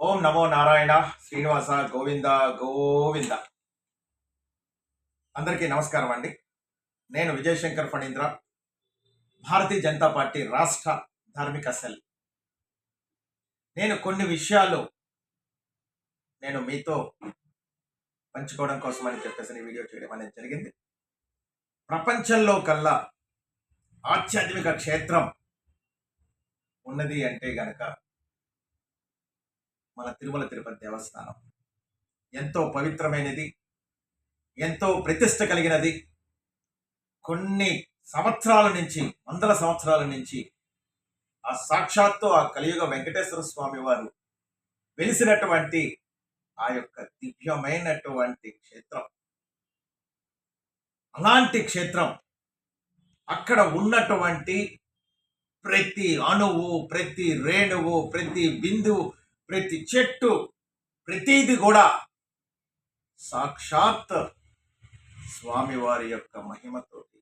ఓం నమో నారాయణ శ్రీనివాస గోవింద గోవింద. అందరికీ నమస్కారం అండి. నేను విజయశంకర్ ఫణీంద్ర, భారతీయ జనతా పార్టీ రాష్ట్ర ధార్మిక సెల్. నేను కొన్ని విషయాలు మీతో పంచుకోవడం కోసం అని చెప్పేసి ఈ వీడియో చేయడం అనేది జరిగింది. ప్రపంచంలో కల్లా ఆధ్యాత్మిక క్షేత్రం ఉన్నది అంటే గనక మన తిరుమల తిరుపతి దేవస్థానం. ఎంతో పవిత్రమైనది, ఎంతో ప్రతిష్ట కలిగినది. కొన్ని సంవత్సరాల నుంచి, వందల సంవత్సరాల నుంచి ఆ సాక్షాత్తు ఆ కలియుగ వెంకటేశ్వర స్వామి వారు వెలిసినటువంటి ఆ యొక్క దివ్యమైనటువంటి క్షేత్రం. అలాంటి క్షేత్రం, అక్కడ ఉన్నటువంటి ప్రతి అణువు, ప్రతి రేణువు, ప్రతి బిందువు, ప్రతి చెట్టు, ప్రతిది కూడా సాక్షాత్ స్వామివారి యొక్క మహిమతోటి,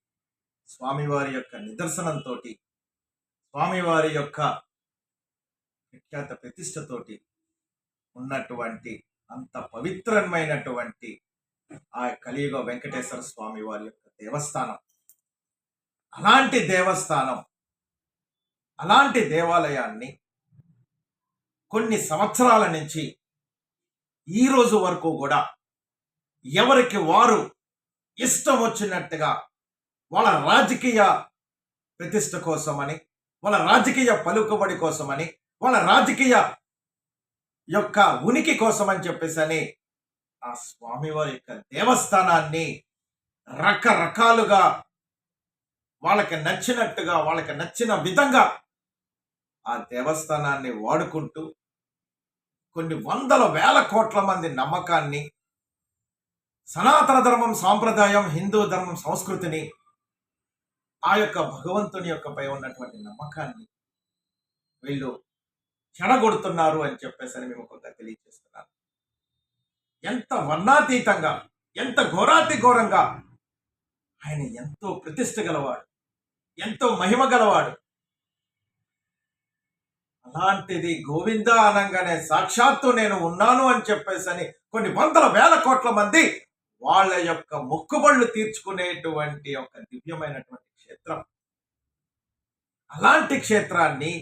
స్వామివారి యొక్క నిదర్శనంతో, స్వామివారి యొక్క విఖ్యాత ప్రతిష్టతోటి ఉన్నటువంటి అంత పవిత్రమైనటువంటి ఆ కలియుగ వెంకటేశ్వర స్వామి వారి యొక్క దేవస్థానం. అలాంటి దేవస్థానం, అలాంటి దేవాలయాన్ని కొన్ని సంవత్సరాల నుంచి ఈ రోజు వరకు కూడా ఎవరికి వారు ఇష్టం వచ్చినట్టుగా వాళ్ళ రాజకీయ ప్రతిష్ట కోసమని, వాళ్ళ రాజకీయ పలుకుబడి కోసమని, వాళ్ళ రాజకీయ యొక్క ఉనికి కోసమని చెప్పేసి ఆ స్వామివారి యొక్క దేవస్థానాన్ని రకరకాలుగా వాళ్ళకి నచ్చినట్టుగా, వాళ్ళకి నచ్చిన విధంగా ఆ దేవస్థానాన్ని వాడుకుంటూ కొన్ని వందల వేల కోట్ల మంది నమ్మకాన్ని, సనాతన ధర్మం, సాంప్రదాయం, హిందూ ధర్మం, సంస్కృతిని, ఆ యొక్క భగవంతుని యొక్క పై ఉన్నటువంటి నమ్మకాన్ని వీళ్ళు చెడగొడుతున్నారు అని చెప్పేసి మేము కొంత తెలియజేస్తున్నాను. ఎంత వర్ణాతీతంగా, ఎంత ఘోరాతి ఘోరంగా ఆయన ఎంతో ప్రతిష్ట గలవాడు, ఎంతో మహిమ గలవాడు. అలాంటిది గోవింద అనగానే సాక్షాత్తు నేను ఉన్నాను అని చెప్పేసి కొన్ని వందల వేల కోట్ల మంది వాళ్ళ యొక్క మొక్కుబళ్ళు తీర్చుకునేటువంటి ఒక దివ్యమైనటువంటి క్షేత్రం. అలాంటి క్షేత్రాన్ని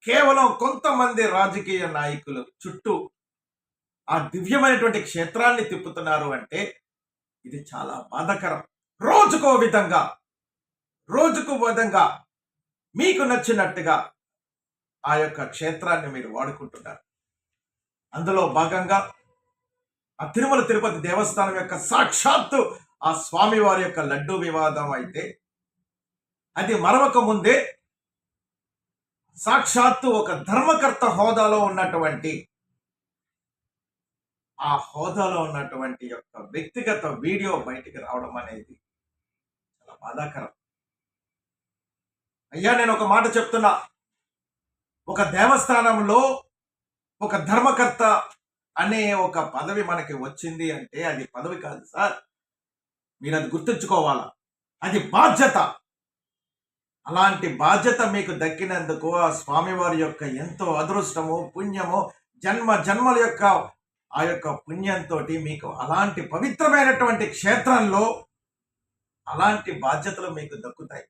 కేవలం కొంతమంది రాజకీయ నాయకులు చుట్టూ ఆ దివ్యమైనటువంటి క్షేత్రాన్ని తిప్పుతున్నారు అంటే ఇది చాలా బాధాకరం. రోజుకో విధంగా మీకు నచ్చినట్టుగా ఆ యొక్క క్షేత్రాన్ని మీరు వాడుకుంటున్నారు. అందులో భాగంగా ఆ తిరుమల తిరుపతి దేవస్థానం యొక్క సాక్షాత్తు ఆ స్వామివారి యొక్క లడ్డూ వివాదం అయితే అది మరవక ముందే సాక్షాత్తు ఒక ధర్మకర్త హోదాలో ఉన్నటువంటి ఆ హోదాలో ఉన్నటువంటి యొక్క వ్యక్తిగత వీడియో బయటికి రావడం అనేది చాలా బాధాకరం. అయ్యా, నేను ఒక మాట చెప్తున్నా. ఒక దేవస్థానంలో ఒక ధర్మకర్త అనే ఒక పదవి మనకి వచ్చింది అంటే అది పదవి కాదు సార్, మీరు అది గుర్తుంచుకోవాలా. అది బాధ్యత. అలాంటి బాధ్యత మీకు దక్కినందుకు ఆ స్వామివారి యొక్క ఎంతో అదృష్టము, పుణ్యము, జన్మల యొక్క ఆ యొక్క పుణ్యంతో మీకు అలాంటి పవిత్రమైనటువంటి క్షేత్రంలో అలాంటి బాధ్యతలు మీకు దక్కుతాయి.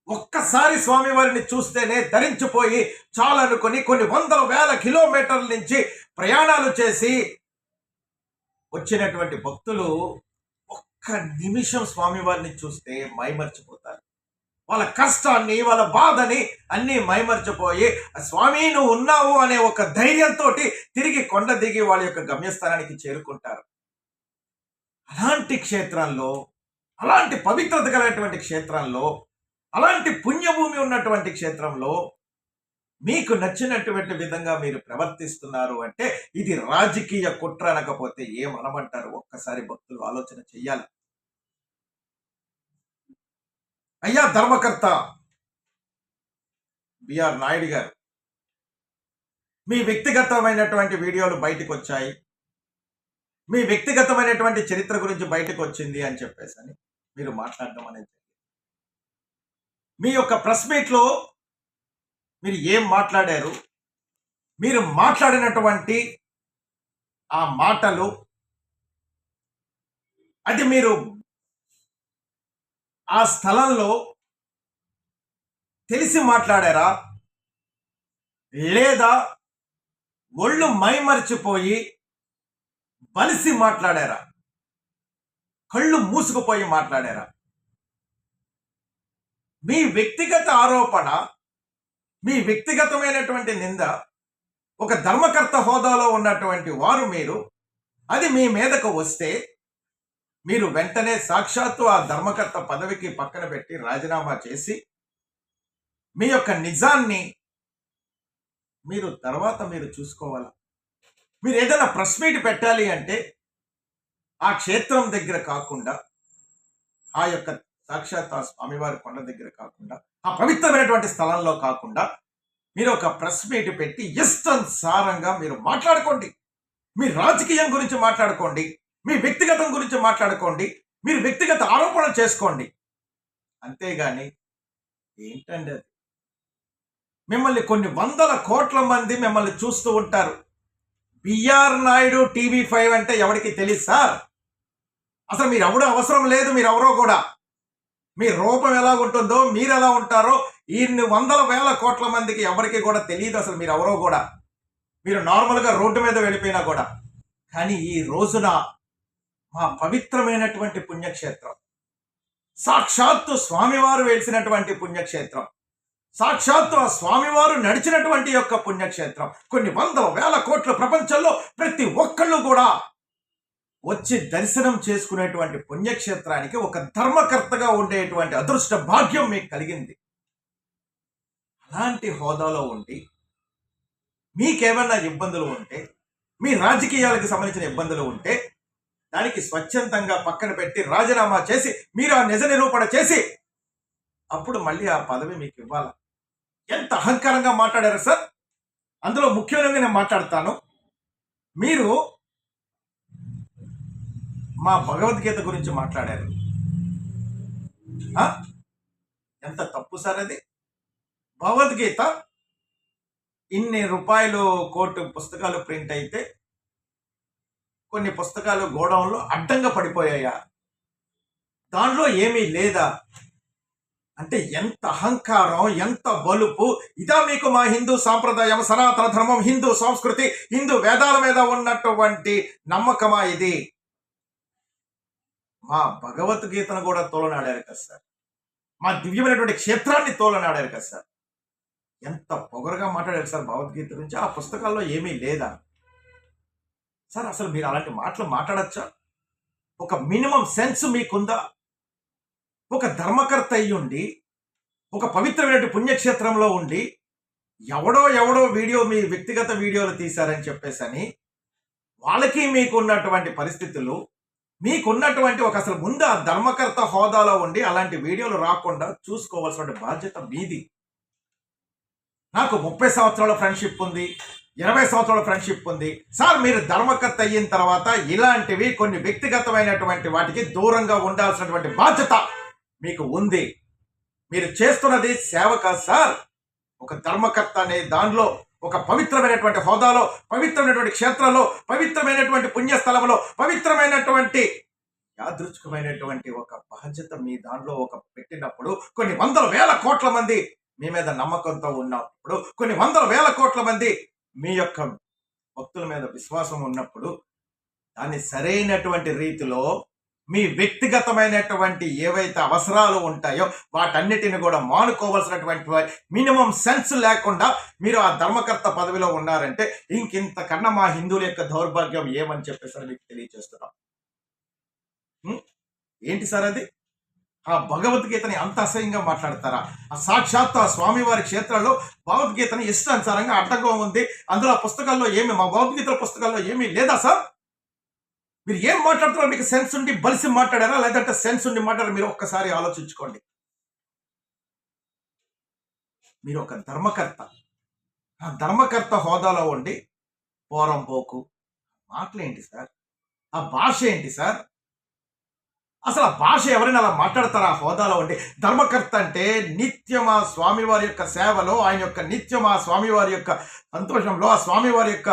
ఒక్కసారి స్వామివారిని చూస్తేనే ధరించిపోయి చాలనుకొని కొన్ని వందల వేల కిలోమీటర్ల నుంచి ప్రయాణాలు చేసి వచ్చినటువంటి భక్తులు ఒక్క నిమిషం స్వామివారిని చూస్తే మైమర్చిపోతారు. వాళ్ళ కష్టాన్ని, వాళ్ళ బాధని అన్నీ మైమర్చిపోయి స్వామి నువ్వు ఉన్నావు అనే ఒక ధైర్యంతో తిరిగి కొండ దిగి వాళ్ళ యొక్క గమ్యస్థానానికి చేరుకుంటారు. అలాంటి క్షేత్రంలో, అలాంటి పవిత్రత కలిగినటువంటి క్షేత్రంలో, అలాంటి పుణ్యభూమి ఉన్నటువంటి క్షేత్రంలో మీకు నచ్చినటువంటి విధంగా మీరు ప్రవర్తిస్తున్నారు అంటే ఇది రాజకీయ కుట్ర అనకపోతే ఏమనమంటారు? ఒక్కసారి భక్తులు ఆలోచన చెయ్యాలి. అయ్యా ధర్మకర్త బిఆర్ నాయుడు గారు, మీ వ్యక్తిగతమైనటువంటి వీడియోలు బయటకు వచ్చాయి, మీ వ్యక్తిగతమైనటువంటి చరిత్ర గురించి బయటకు వచ్చింది అని చెప్పేసి మీరు మాట్లాడడం అనేది, మీ యొక్క ప్రెస్ మీట్లో మీరు ఏం మాట్లాడారు, మీరు మాట్లాడినటువంటి ఆ మాటలు, అది మీరు ఆ స్థలంలో తెలిసి మాట్లాడారా, లేదా ఒళ్ళు మైమరిచిపోయి బలిసి మాట్లాడారా, కళ్ళు మూసుకుపోయి మాట్లాడారా? మీ వ్యక్తిగత ఆరోపణ, మీ వ్యక్తిగతమైనటువంటి నింద, ఒక ధర్మకర్త హోదాలో ఉన్నటువంటి వారు మీరు, అది మీ మీదకు వస్తే మీరు వెంటనే సాక్షాత్తు ఆ ధర్మకర్త పదవికి పక్కన పెట్టి రాజీనామా చేసి మీ యొక్క నిజాన్ని మీరు తర్వాత మీరు చూసుకోవాలి. మీరు ఏదైనా ప్రెస్ మీట్ పెట్టాలి అంటే ఆ క్షేత్రం దగ్గర కాకుండా, ఆ యొక్క సాక్షాత్ ఆ స్వామివారి కొండ దగ్గర కాకుండా, ఆ పవిత్రమైనటువంటి స్థలంలో కాకుండా మీరు ఒక ప్రెస్ మీట్ పెట్టి ఇష్టానుసారంగా మీరు మాట్లాడుకోండి. మీ రాజకీయం గురించి మాట్లాడుకోండి, మీ వ్యక్తిగతం గురించి మాట్లాడుకోండి, మీరు వ్యక్తిగత ఆరోపణలు చేసుకోండి. అంతేగాని ఏంటండి అది? మిమ్మల్ని కొన్ని వందల కోట్ల మంది మిమ్మల్ని చూస్తూ ఉంటారు. బిఆర్ నాయుడు TV5 అంటే ఎవరికి తెలియదు సార్. అసలు మీరు ఎవడో అవసరం లేదు. మీరు ఎవరో కూడా, మీ రూపం ఎలా ఉంటుందో, మీరు ఎలా ఉంటారో ఇన్ని వందల వేల కోట్ల మందికి ఎవరికి కూడా తెలియదు అసలు మీరు ఎవరో కూడా. మీరు నార్మల్గా రోడ్డు మీద వెళ్ళిపోయినా కూడా. కానీ ఈ రోజున మా పవిత్రమైనటువంటి పుణ్యక్షేత్రం, సాక్షాత్తు స్వామివారు వెలిసినటువంటి పుణ్యక్షేత్రం, సాక్షాత్తు ఆ స్వామివారు నడిచినటువంటి యొక్క పుణ్యక్షేత్రం, కొన్ని వందల వేల కోట్ల ప్రపంచంలో ప్రతి ఒక్కళ్ళు కూడా వచ్చి దర్శనం చేసుకునేటువంటి పుణ్యక్షేత్రానికి ఒక ధర్మకర్తగా ఉండేటువంటి అదృష్ట భాగ్యం మీకు కలిగింది. అలాంటి హోదాలో ఉండి మీకేమన్నా ఇబ్బందులు ఉంటే, మీ రాజకీయాలకు సంబంధించిన ఇబ్బందులు ఉంటే దానికి స్వచ్ఛందంగా పక్కన పెట్టి రాజీనామా చేసి మీరు ఆ నిజ నిరూపణ చేసి అప్పుడు మళ్ళీ ఆ పదవి మీకు ఇవ్వాలి. ఎంత అహంకారంగా మాట్లాడారు సార్. అందులో ముఖ్యంగా నేను మాట్లాడతాను. మీరు మా భగవద్గీత గురించి మాట్లాడారు. ఎంత తప్పు సార్ అది. భగవద్గీత ఇన్ని రూపాయలు కోటి పుస్తకాలు ప్రింట్ అయితే కొన్ని పుస్తకాలు గోడౌన్లో అడ్డంగా పడిపోయాయా? దానిలో ఏమీ లేదా అంటే ఎంత అహంకారం, ఎంత బలుపు! ఇదా మీకు మా హిందూ సాంప్రదాయం, సనాతన ధర్మం, హిందూ సంస్కృతి, హిందూ వేదాల మీద ఉన్నటువంటి నమ్మకమా ఇది? మా భగవద్గీతను కూడా తోలనాడారు కదా సార్. మా దివ్యమైనటువంటి క్షేత్రాన్ని తోలనాడారు కదా సార్. ఎంత పొగరుగా మాట్లాడారు సార్ భగవద్గీత గురించి. ఆ పుస్తకాల్లో ఏమీ లేదా సార్? అసలు మీరు అలాంటి మాటలు మాట్లాడచ్చా? ఒక మినిమం సెన్స్ మీకుందా? ఒక ధర్మకర్త అయ్యుండి, ఒక పవిత్రమైన పుణ్యక్షేత్రంలో ఉండి, ఎవడో వీడియో, మీ వ్యక్తిగత వీడియోలు తీశారని చెప్పేసని వాళ్ళకి మీకున్నటువంటి పరిస్థితులు, మీకున్నటువంటి ఒక అసలు ముందు ఆ ధర్మకర్త హోదాలో ఉండి అలాంటి వీడియోలు రాకుండా చూసుకోవాల్సిన బాధ్యత మీది. నాకు 30 సంవత్సరాల ఫ్రెండ్షిప్ ఉంది, 20 సంవత్సరాల ఫ్రెండ్షిప్ ఉంది సార్. మీరు ధర్మకర్త అయిన తర్వాత ఇలాంటివి కొన్ని వ్యక్తిగతమైనటువంటి వాటికి దూరంగా ఉండాల్సినటువంటి బాధ్యత మీకు ఉంది. మీరు చేస్తున్నది సేవ కాదు సార్. ఒక ధర్మకర్త అనే దానిలో, ఒక పవిత్రమైనటువంటి హోదాలో, పవిత్రమైనటువంటి క్షేత్రంలో, పవిత్రమైనటువంటి పుణ్యస్థలంలో, పవిత్రమైనటువంటి యాదృచ్ఛికమైనటువంటి ఒక బాధ్యత మీ దానిలో ఒక పెట్టినప్పుడు, కొన్ని వందల వేల కోట్ల మంది మీ మీద నమ్మకంతో ఉన్నప్పుడు, కొన్ని వందల వేల కోట్ల మంది మీ యొక్క భక్తుల మీద విశ్వాసం ఉన్నప్పుడు, దాన్ని సరైనటువంటి రీతిలో మీ వ్యక్తిగతమైనటువంటి ఏవైతే అవసరాలు ఉంటాయో వాటన్నిటిని కూడా మానుకోవాల్సినటువంటి మినిమం సెన్స్ లేకుండా మీరు ఆ ధర్మకర్త పదవిలో ఉన్నారంటే ఇంకింతకన్నా మా హిందువుల యొక్క దౌర్భాగ్యం ఏమని చెప్పేసి మీకు తెలియజేస్తున్నాం. ఏంటి సార్ అది? ఆ భగవద్గీతని అంత అసహ్యంగా మాట్లాడతారా? ఆ సాక్షాత్తు ఆ స్వామివారి క్షేత్రాల్లో భగవద్గీతని ఇష్టానుసారంగా అడ్డంగా ఉంది. అందులో పుస్తకాల్లో ఏమి, మా భగవద్గీత పుస్తకాల్లో ఏమీ లేదా సార్? మీరు ఏం మాట్లాడుతున్నారో మీకు సెన్స్ ఉండి బలిసి మాట్లాడారా, లేదంటే సెన్స్ ఉండి మాట్లాడారా? మీరు ఒక్కసారి ఆలోచించుకోండి. మీరు ఒక ధర్మకర్త, ఆ ధర్మకర్త హోదాలో ఉండి పోరంపోకు మాటలు ఏంటి సార్? ఆ భాష ఏంటి సార్? అసలు ఆ భాష ఎవరైనా అలా మాట్లాడతారా ఆ హోదాలో ఉండి? ధర్మకర్త అంటే నిత్యం ఆ స్వామివారి యొక్క సేవలో, ఆయన యొక్క నిత్యం ఆ స్వామివారి యొక్క సంతోషంలో, ఆ స్వామివారి యొక్క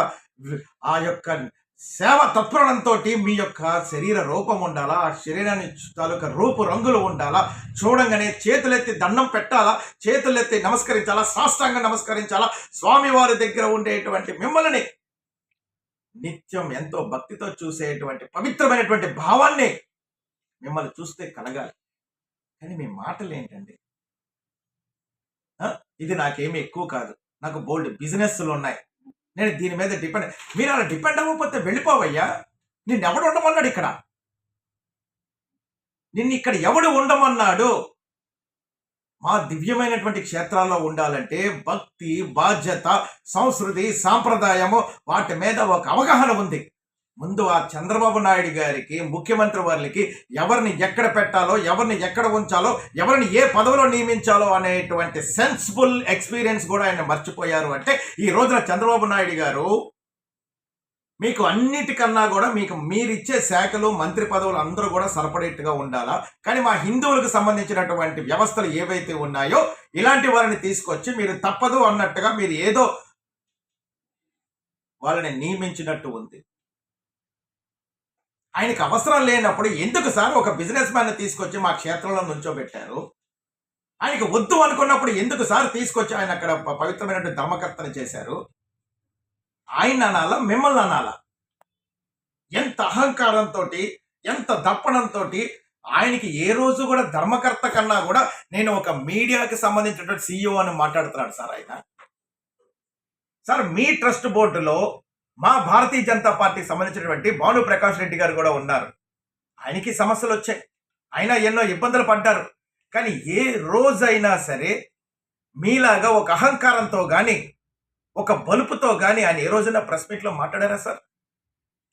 ఆ యొక్క సేవ తత్పరణంతో మీ యొక్క శరీర రూపం ఉండాలా, ఆ శరీరాన్ని తాలూకా రూపు రంగులు ఉండాలా, చూడంగానే చేతులెత్తి దండం పెట్టాలా, చేతులెత్తి నమస్కరించాలా, సాష్టాంగ నమస్కరించాలా, స్వామివారి దగ్గర ఉండేటువంటి మిమ్మల్ని నిత్యం ఎంతో భక్తితో చూసేటువంటి పవిత్రమైనటువంటి భావాన్ని మిమ్మల్ని చూస్తే కలగాలి. కానీ మీ మాటలు ఏంటండి? ఇది నాకేమి ఎక్కువ కాదు, నాకు బోల్డ్ బిజినెస్లు ఉన్నాయి, నేను దీని మీద డిపెండ్. మీరు అలా డిపెండ్ అవ్వకపోతే వెళ్ళిపోవయ్యా. నిన్నెవడు ఉండమన్నాడు ఇక్కడ? నిన్ను ఇక్కడ ఎవడు ఉండమన్నాడు? మా దివ్యమైనటువంటి క్షేత్రాల్లో ఉండాలంటే భక్తి, బాధ్యత, సంస్కృతి, సాంప్రదాయము వాటి మీద ఒక అవగాహన ఉంది. ముందు ఆ చంద్రబాబు నాయుడు గారికి, ముఖ్యమంత్రి వారికి ఎవరిని ఎక్కడ పెట్టాలో, ఎవరిని ఎక్కడ ఉంచాలో, ఎవరిని ఏ పదవిలో నియమించాలో అనేటువంటి సెన్సిబుల్ ఎక్స్పీరియన్స్ కూడా ఆయన మర్చిపోయారు. అంటే ఈ రోజున చంద్రబాబు నాయుడు గారు మీకు అన్నిటికన్నా కూడా మీకు మీరిచ్చే శాఖలు, మంత్రి పదవులు అందరూ కూడా సరిపడేట్టుగా ఉండాలా. కానీ మా హిందువులకు సంబంధించినటువంటి వ్యవస్థలు ఏవైతే ఉన్నాయో ఇలాంటి వారిని తీసుకొచ్చి మీరు తప్పదు అన్నట్టుగా మీరు ఏదో వాళ్ళని నియమించినట్టు ఉంది. ఆయనకు అవసరం లేనప్పుడు ఎందుకు సార్ ఒక బిజినెస్ మ్యాన్ తీసుకొచ్చి మా క్షేత్రంలో నుంచోబెట్టారు? ఆయనకు వద్దు అనుకున్నప్పుడు ఎందుకు సార్ తీసుకొచ్చి ఆయన అక్కడ పవిత్రమైనటువంటి ధర్మకర్తను చేశారు? ఆయన అనాలా, మిమ్మల్ని అనాలా? ఎంత అహంకారంతో, ఎంత దప్పనంతో ఆయనకి ఏ రోజు కూడా ధర్మకర్త కన్నా కూడా నేను ఒక మీడియాకి సంబంధించినటువంటి CEO అని మాట్లాడుతున్నాడు సార్ ఆయన. సార్ మీ ట్రస్ట్ బోర్డులో మా భారతీయ జనతా పార్టీకి సంబంధించినటువంటి భాను ప్రకాష్ రెడ్డి గారు కూడా ఉన్నారు. ఆయనకి సమస్యలు వచ్చాయి, ఆయన ఎన్నో ఇబ్బందులు పడ్డారు. కానీ ఏ రోజైనా సరే మీలాగా ఒక అహంకారంతో కానీ, ఒక బలుపుతో కానీ ఆయన ఏ రోజైనా ప్రెస్ మీట్లో మాట్లాడారా సార్?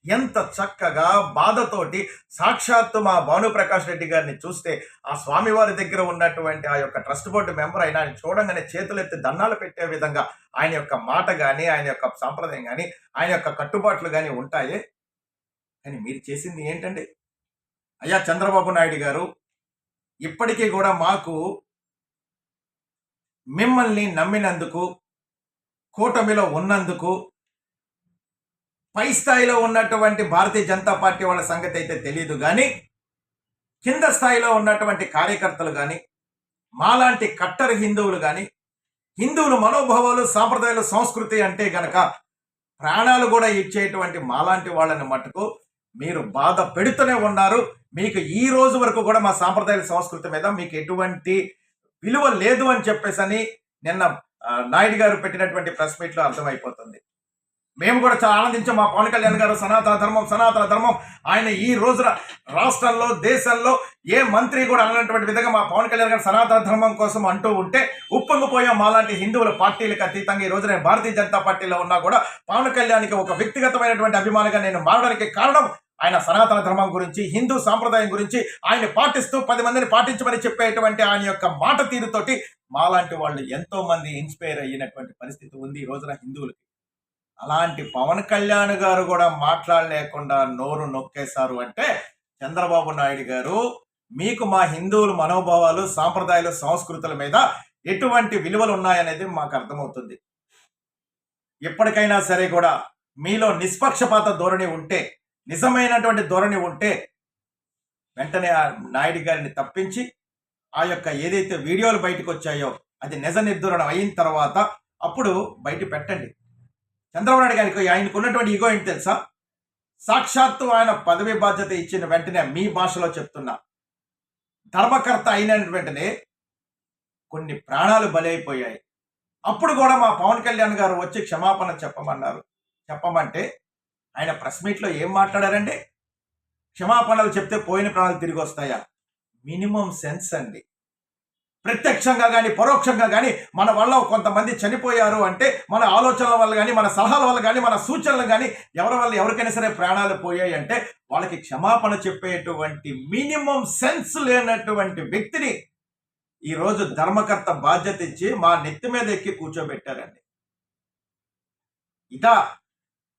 ఎంత చక్కగా బాధతోటి సాక్షాత్తు మా భానుప్రకాష్ రెడ్డి గారిని చూస్తే ఆ స్వామివారి దగ్గర ఉన్నటువంటి ఆ యొక్క ట్రస్ట్ బోర్డు మెంబర్ అయినా ఆయన చూడంగానే చేతులెత్తి దండాలు పెట్టే విధంగా ఆయన యొక్క మాట కానీ, ఆయన యొక్క సాంప్రదాయం కానీ, ఆయన యొక్క కట్టుబాట్లు కానీ ఉంటాయే. కానీ మీరు చేసింది ఏంటండి? అయ్యా చంద్రబాబు నాయుడు గారు, ఇప్పటికీ కూడా మాకు మిమ్మల్ని నమ్మినందుకు, కూటమిలో ఉన్నందుకు, పై స్థాయిలో ఉన్నటువంటి భారతీయ జనతా పార్టీ వాళ్ళ సంగతి అయితే తెలియదు కానీ కింద స్థాయిలో ఉన్నటువంటి కార్యకర్తలు కానీ, మాలాంటి కట్టర్ హిందువులు కానీ, హిందువులు మనోభావాలు, సాంప్రదాయాలు, సంస్కృతి అంటే గనక ప్రాణాలు కూడా ఇచ్చేటువంటి మాలాంటి వాళ్ళని మటుకు మీరు బాధ పెడుతూనే ఉన్నారు. మీకు ఈ రోజు వరకు కూడా మా సాంప్రదాయాల సంస్కృతి మీద మీకు ఎటువంటి విలువ లేదు అని చెప్పేసి నిన్న నాయుడు గారు పెట్టినటువంటి ప్రెస్ మీట్లో అర్థమైపోతుంది. మేము కూడా చాలా ఆనందించాం. మా పవన్ కళ్యాణ్ గారు సనాతన ధర్మం ఆయన ఈ రోజున రాష్ట్రంలో, దేశంలో ఏ మంత్రి కూడా అన్నటువంటి విధంగా మా పవన్ కళ్యాణ్ గారు సనాతన ధర్మం కోసం అంటూ ఉంటే ఉప్పొంగిపోయాం. మాలాంటి హిందువుల పార్టీలకు అతీతంగా ఈ రోజు నేను భారతీయ జనతా పార్టీలో ఉన్నా కూడా పవన్ కళ్యాణ్కి ఒక వ్యక్తిగతమైనటువంటి అభిమానిగా నేను మారడానికి కారణం ఆయన సనాతన ధర్మం గురించి, హిందూ సాంప్రదాయం గురించి ఆయన పాటిస్తూ 10 మందిని పాటించమని చెప్పేటువంటి ఆయన యొక్క మాట తీరుతోటి మాలాంటి వాళ్ళు ఎంతో మంది ఇన్స్పైర్ అయినటువంటి పరిస్థితి ఉంది ఈ రోజున హిందువులకి. అలాంటి పవన్ కళ్యాణ్ గారు కూడా మాట్లాడలేకుండా నోరు నొక్కేశారు అంటే చంద్రబాబు నాయుడు గారు మీకు మా హిందువుల మనోభావాలు, సాంప్రదాయాలు, సంస్కృతుల మీద ఎటువంటి విలువలు ఉన్నాయనేది మాకు అర్థమవుతుంది. ఎప్పటికైనా సరే కూడా మీలో నిష్పక్షపాత ధోరణి ఉంటే, నిజమైనటువంటి ధోరణి ఉంటే వెంటనే ఆ నాయుడు గారిని తప్పించి ఆ యొక్క ఏదైతే వీడియోలు బయటకు వచ్చాయో అది నిజ నిర్ధారణ అయిన తర్వాత అప్పుడు బయట పెట్టండి. చంద్రబాబు నాయుడు గారికి ఆయనకు ఉన్నటువంటి ఈగో ఏంటి తెలుసా? సాక్షాత్తు ఆయన పదవి బాధ్యత ఇచ్చిన వెంటనే మీ భాషలో చెప్తున్నా, ధర్మకర్త అయిన వెంటనే కొన్ని ప్రాణాలు బలైపోయాయి. అప్పుడు కూడా మా పవన్ కళ్యాణ్ గారు వచ్చి క్షమాపణ చెప్పమంటే ఆయన ప్రెస్ మీట్లో ఏం మాట్లాడారండి? క్షమాపణలు చెప్తే పోయిన ప్రాణాలు తిరిగి వస్తాయా? మినిమం సెన్స్ అండి. ప్రత్యక్షంగా కానీ పరోక్షంగా కానీ మన వల్ల కొంతమంది చనిపోయారు అంటే మన ఆలోచనల వల్ల కానీ, మన సలహాల వల్ల కానీ, మన సూచనలు కానీ ఎవరి వల్ల ఎవరికైనా సరే ప్రాణాలు పోయాయి అంటే వాళ్ళకి క్షమాపణ చెప్పేటువంటి మినిమం సెన్స్ లేనటువంటి వ్యక్తిని ఈరోజు ధర్మకర్త బాధ్యత ఇచ్చి మా నెత్తి మీద ఎక్కి కూర్చోబెట్టారండి.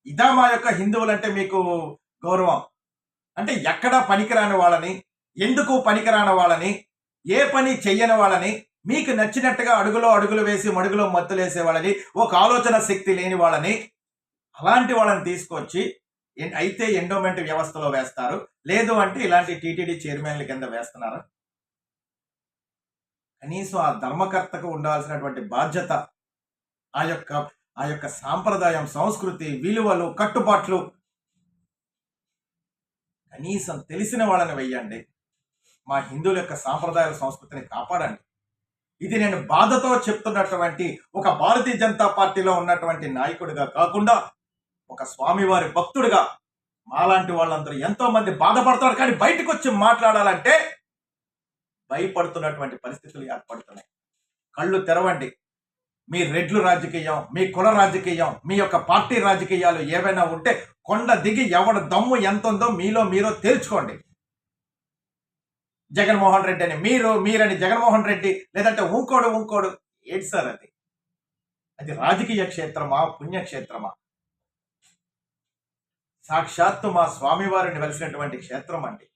ఇదా మా యొక్క హిందువులంటే మీకు గౌరవం? అంటే ఎక్కడా పనికిరాని వాళ్ళని, ఎందుకు పనికిరాని వాళ్ళని, ఏ పని చెయ్యని వాళ్ళని, మీకు నచ్చినట్టుగా అడుగులో అడుగులు వేసి మడుగులో మత్తులేసే వాళ్ళని, ఒక ఆలోచన శక్తి లేని వాళ్ళని, అలాంటి వాళ్ళని తీసుకొచ్చి అయితే ఎండోమెంట్ వ్యవస్థలో వేస్తారు, లేదు అంటే ఇలాంటి టీటీడీ చైర్మన్ల కింద వేస్తున్నారు. కనీసం ఆ ధర్మకర్తకు ఉండాల్సినటువంటి బాధ్యత, ఆ యొక్క ఆ యొక్క సాంప్రదాయం, సంస్కృతి, విలువలు, కట్టుబాట్లు కనీసం తెలిసిన వాళ్ళని వెయ్యండి. మా హిందువుల యొక్క సాంప్రదాయాల సంస్కృతిని కాపాడండి. ఇది నేను బాధతో చెప్తున్నటువంటి ఒక భారతీయ జనతా పార్టీలో ఉన్నటువంటి నాయకుడిగా కాకుండా ఒక స్వామివారి భక్తుడిగా మాలాంటి వాళ్ళందరూ ఎంతో మంది బాధపడతారు, కానీ బయటకు వచ్చి మాట్లాడాలంటే భయపడుతున్నటువంటి పరిస్థితులు ఏర్పడుతున్నాయి. కళ్ళు తెరవండి. మీ రెడ్లు రాజకీయం, మీ కుల రాజకీయం, మీ యొక్క పార్టీ రాజకీయాలు ఏవైనా ఉంటే కొండ దిగి ఎవడ దమ్ము ఎంత ఉందో మీలో తేల్చుకోండి. జగన్మోహన్ రెడ్డి అని మీరని జగన్మోహన్ రెడ్డి, లేదంటే ఉంకోడు ఏంటి సార్ అది? అది రాజకీయ క్షేత్రమా, పుణ్యక్షేత్రమా? సాక్షాత్తు మా స్వామివారిని వెలిసినటువంటి క్షేత్రం అండి.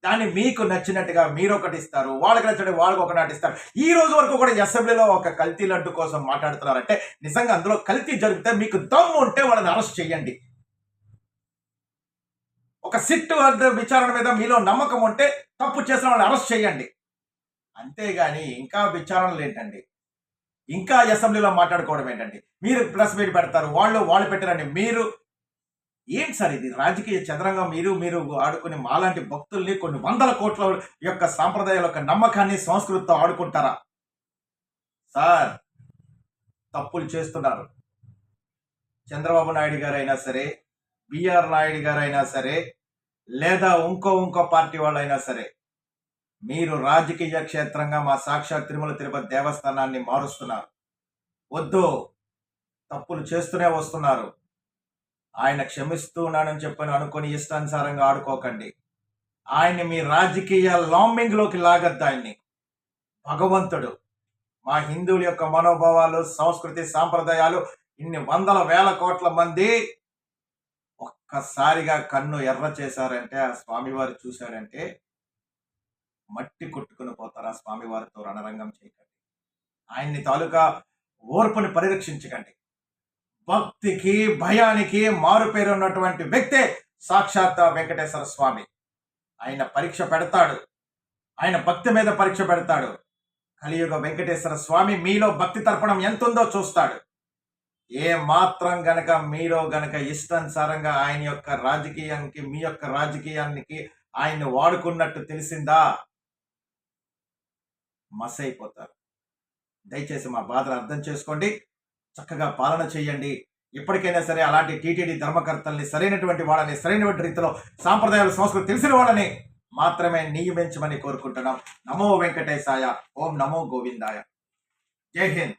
దాన్ని మీకు నచ్చినట్టుగా మీరు ఒకటి ఇస్తారు, వాళ్ళకి నచ్చినట్టు వాళ్ళకి ఒక నాటిస్తారు. ఈ రోజు వరకు కూడా అసెంబ్లీలో ఒక కల్తీ లడ్డు కోసం మాట్లాడుతున్నారంటే నిజంగా అందులో కల్తీ జరిగితే మీకు దమ్ము ఉంటే వాళ్ళని అరెస్ట్ చేయండి. ఒక సిట్ విచారణ మీద మీలో నమ్మకం ఉంటే తప్పు చేసిన వాళ్ళని అరెస్ట్ చేయండి. అంతేగాని ఇంకా విచారణలు ఏంటండి? ఇంకా అసెంబ్లీలో మాట్లాడుకోవడం ఏంటండి? మీరు ప్రెస్ మీట్ పెడతారు, వాళ్ళు పెట్టారండి. మీరు ఏంటి సార్ ఇది? రాజకీయ చదరంగం మీరు ఆడుకుని మాలాంటి భక్తుల్ని కొన్ని వందల కోట్ల యొక్క సాంప్రదాయాల యొక్క నమ్మకాన్ని, సంస్కృతితో ఆడుకుంటారా? సార్, తప్పులు చేస్తున్నారు. చంద్రబాబు నాయుడు గారైనా సరే, బిఆర్ నాయుడు గారైనా సరే, లేదా ఇంకో పార్టీ వాళ్ళైనా సరే, మీరు రాజకీయ క్షేత్రంగా మా సాక్షాత్ తిరుమల తిరుపతి దేవస్థానాన్ని మారుస్తున్నారు. వద్దు, తప్పులు చేస్తూనే వస్తున్నారు. ఆయన క్షమిస్తున్నానని చెప్పని అనుకుని ఇష్టానుసారంగా ఆడుకోకండి. ఆయన్ని మీ రాజకీయ లాంబింగ్లోకి లాగద్దు. ఆయన్ని భగవంతుడు, మా హిందువుల యొక్క మనోభావాలు, సంస్కృతి, సాంప్రదాయాలు ఇన్ని వందల వేల కోట్ల మంది ఒక్కసారిగా కన్ను ఎర్ర చేశారంటే, ఆ స్వామివారు చూశారంటే మట్టి కొట్టుకుని పోతారు. ఆ స్వామివారితో రణరంగం చేయకండి. ఆయన్ని తాలూకా ఓర్పుని పరిరక్షించకండి. భక్తికి, భయానికి మారు పేరు ఉన్నటువంటి వ్యక్తే సాక్షాత్ వెంకటేశ్వర స్వామి. ఆయన పరీక్ష పెడతాడు, ఆయన భక్తి మీద పరీక్ష పెడతాడు. కలియుగ వెంకటేశ్వర స్వామి మీలో భక్తి తర్పణం ఎంత ఉందో చూస్తాడు. ఏ మాత్రం గనక మీలో గనక ఇష్టానుసారంగా ఆయన యొక్క రాజకీయానికి, మీ యొక్క రాజకీయానికి ఆయన్ని వాడుకున్నట్టు తెలిసిందా, మస్ అయిపోతారు. దయచేసి మా బాధను అర్థం చేసుకోండి. చక్కగా పాలన చేయండి. ఇప్పటికైనా సరే అలాంటి టీటీడీ ధర్మకర్తల్ని, సరైనటువంటి వాళ్ళని, సరైనటువంటి రీతిలో సాంప్రదాయాల సంస్కృతి తెలిసిన వాళ్ళని మాత్రమే నియమించమని కోరుకుంటున్నాం. నమో వెంకటేశాయ, ఓం నమో గోవిందాయ. జై హింద్.